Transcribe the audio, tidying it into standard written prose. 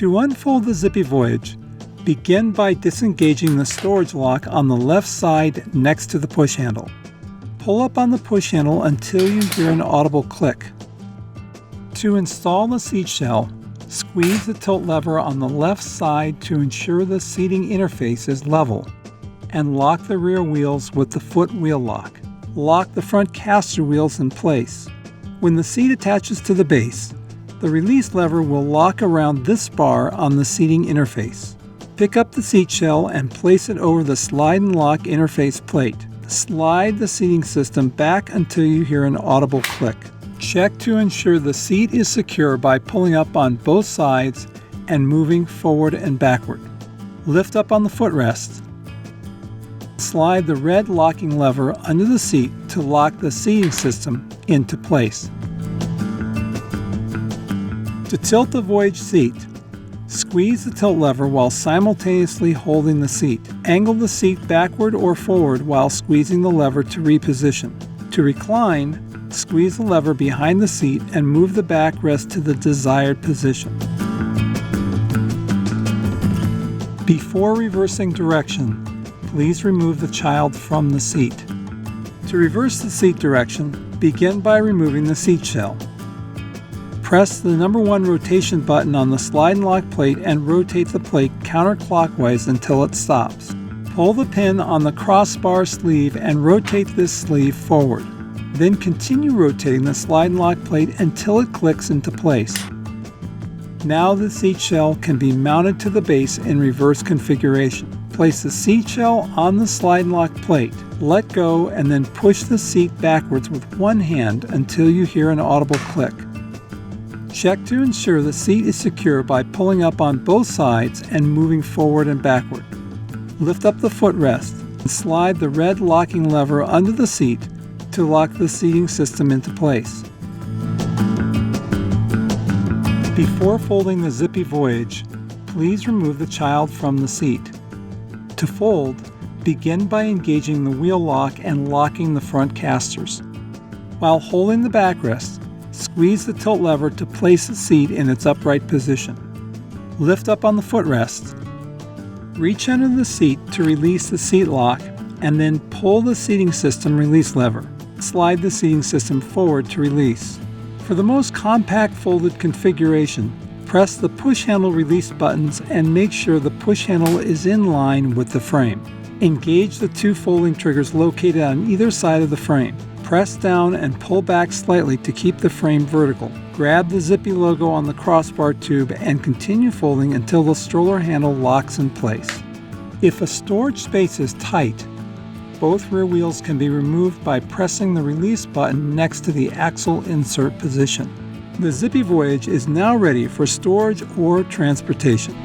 To unfold the Zippy Voyage, begin by disengaging the storage lock on the left side next to the push handle. Pull up on the push handle until you hear an audible click. To install the seat shell, squeeze the tilt lever on the left side to ensure the seating interface is level, and lock the rear wheels with the foot wheel lock. Lock the front caster wheels in place. When the seat attaches to the base, the release lever will lock around this bar on the seating interface. Pick up the seat shell and place it over the slide and lock interface plate. Slide the seating system back until you hear an audible click. Check to ensure the seat is secure by pulling up on both sides and moving forward and backward. Lift up on the footrest. Slide the red locking lever under the seat to lock the seating system into place. To tilt the Voyage seat, squeeze the tilt lever while simultaneously holding the seat. Angle the seat backward or forward while squeezing the lever to reposition. To recline, squeeze the lever behind the seat and move the backrest to the desired position. Before reversing direction, please remove the child from the seat. To reverse the seat direction, begin by removing the seat shell. Press the number 1 rotation button on the slide and lock plate and rotate the plate counterclockwise until it stops. Pull the pin on the crossbar sleeve and rotate this sleeve forward. Then continue rotating the slide and lock plate until it clicks into place. Now the seat shell can be mounted to the base in reverse configuration. Place the seat shell on the slide and lock plate. Let go and then push the seat backwards with one hand until you hear an audible click. Check to ensure the seat is secure by pulling up on both sides and moving forward and backward. Lift up the footrest and slide the red locking lever under the seat to lock the seating system into place. Before folding the Zippy Voyage, please remove the child from the seat. To fold, begin by engaging the wheel lock and locking the front casters. While holding the backrest, squeeze the tilt lever to place the seat in its upright position. Lift up on the footrest. Reach under the seat to release the seat lock and then pull the seating system release lever. Slide the seating system forward to release. For the most compact folded configuration, press the push handle release buttons and make sure the push handle is in line with the frame. Engage the 2 folding triggers located on either side of the frame. Press down and pull back slightly to keep the frame vertical. Grab the Zippy logo on the crossbar tube and continue folding until the stroller handle locks in place. If a storage space is tight, both rear wheels can be removed by pressing the release button next to the axle insert position. The Zippy Voyage is now ready for storage or transportation.